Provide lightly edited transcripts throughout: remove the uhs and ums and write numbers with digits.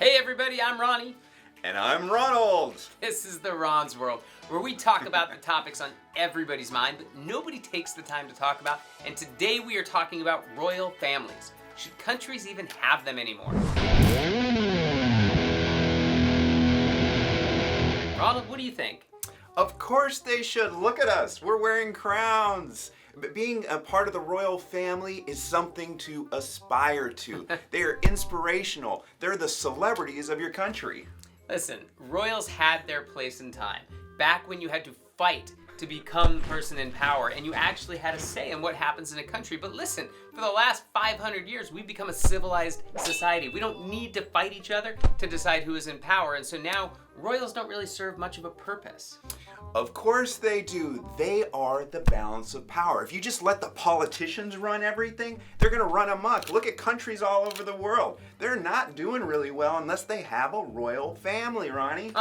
Hey everybody, I'm Ronnie. And I'm Ronald. This is the Ron's World, where we talk about the topics on everybody's mind, but nobody takes the time to talk about. And today we are talking about royal families. Should countries even have them anymore? Ronald, what do you think? Of course they should. Look at us. We're wearing crowns. But being a part of the royal family is something to aspire to. They are inspirational. They're the celebrities of your country. Listen, royals had their place in time. Back when you had to fight to become the person in power, and you actually had a say in what happens in a country. But listen, for the last 500 years, we've become a civilized society. We don't need to fight each other to decide who is in power, and so now royals don't really serve much of a purpose. Of course they do. They are the balance of power. If you just let the politicians run everything, they're going to run amok. Look at countries all over the world. They're not doing really well unless they have a royal family, Ronnie.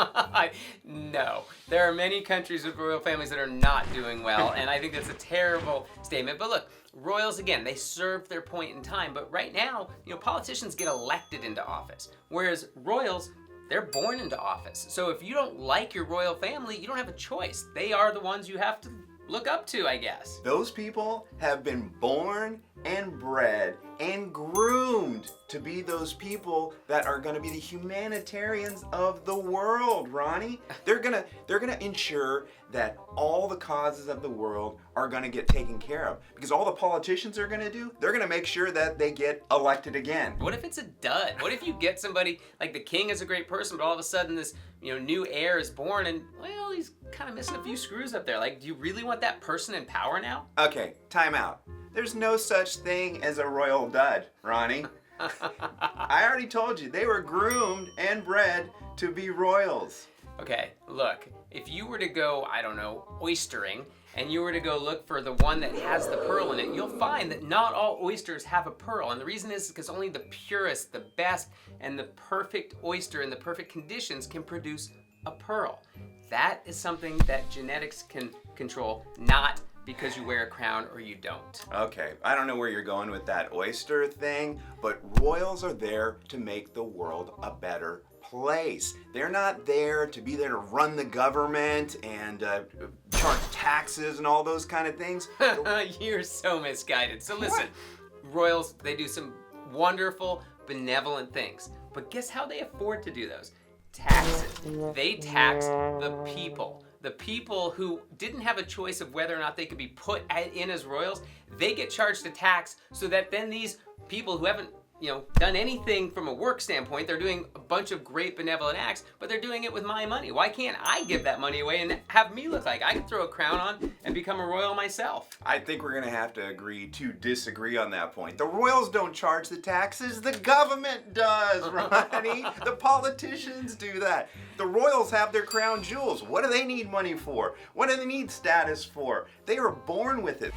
No. There are many countries with royal families that are not doing well, and I think that's a terrible statement. But look, royals, again, they serve their point in time, but right now, politicians get elected into office, whereas royals, they're born into office. So if you don't like your royal family, you don't have a choice. They are the ones you have to look up to, I guess. Those people have been born and bred and groomed to be those people that are going to be the humanitarians of the world, Ronnie. They're gonna ensure that all the causes of the world are going to get taken care of. Because all the politicians are going to do, they're going to make sure that they get elected again. What if it's a dud? What if you get somebody, like the king is a great person, but all of a sudden this new heir is born and, well, he's kind of missing a few screws up there. Like, do you really want that person in power now? Okay, time out. There's no such thing as a royal dud, Ronnie. I already told you, they were groomed and bred to be royals. Okay, look, if you were to go, I don't know, oystering, and you were to go look for the one that has the pearl in it, you'll find that not all oysters have a pearl. And the reason is because only the purest, the best, and the perfect oyster in the perfect conditions can produce a pearl. That is something that genetics can control, not because you wear a crown or you don't. Okay, I don't know where you're going with that oyster thing, but royals are there to make the world a better place. They're not there to be there to run the government and charge taxes and all those kind of things. You're so misguided. So listen, royals, they do some wonderful, benevolent things. But guess how they afford to do those? Taxes. They tax the people. The people who didn't have a choice of whether or not they could be put in as royals, they get charged a tax so that then these people who haven't done anything from a work standpoint, they're doing a bunch of great benevolent acts, but they're doing it with my money. Why can't I give that money away and have me look like I can throw a crown on and become a royal myself? I think we're going to have to agree to disagree on that point. The royals don't charge the taxes, the government does, Ronnie. The politicians do that. The royals have their crown jewels. What do they need money for? What do they need status for? They are born with it.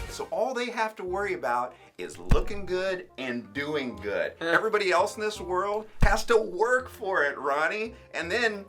So all they have to worry about is looking good and doing good. Everybody else in this world has to work for it, Ronnie. And then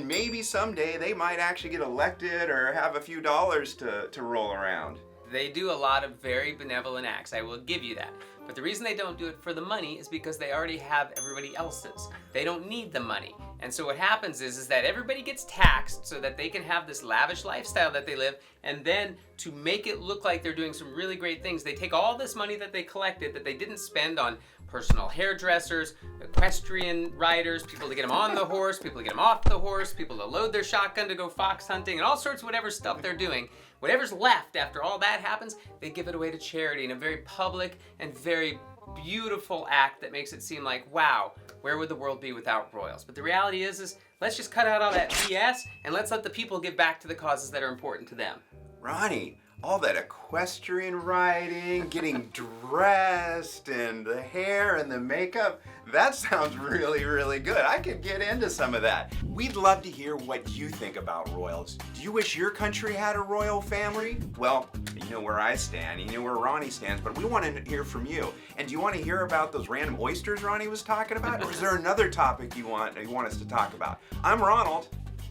maybe someday they might actually get elected or have a few dollars to roll around. They do a lot of very benevolent acts, I will give you that. But the reason they don't do it for the money is because they already have everybody else's. They don't need the money. And so what happens is that everybody gets taxed so that they can have this lavish lifestyle that they live, and then to make it look like they're doing some really great things, they take all this money that they collected that they didn't spend on personal hairdressers, equestrian riders, people to get them on the horse, people to get them off the horse, people to load their shotgun to go fox hunting, and all sorts of whatever stuff they're doing. Whatever's left after all that happens, they give it away to charity in a very public and very beautiful act that makes it seem like, wow, where would the world be without royals? But the reality is let's just cut out all that BS and let's let the people give back to the causes that are important to them. Ronnie, all that equestrian riding, getting dressed, and the hair and the makeup, that sounds really, really good. I could get into some of that. We'd love to hear what you think about royals. Do you wish your country had a royal family? Well, you know where I stand, you know where Ronnie stands, but we want to hear from you. And do you want to hear about those random oysters Ronnie was talking about? Or is there another topic you want us to talk about? I'm Ronald.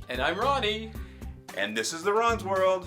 And I'm Ronnie. And this is the Ron's World.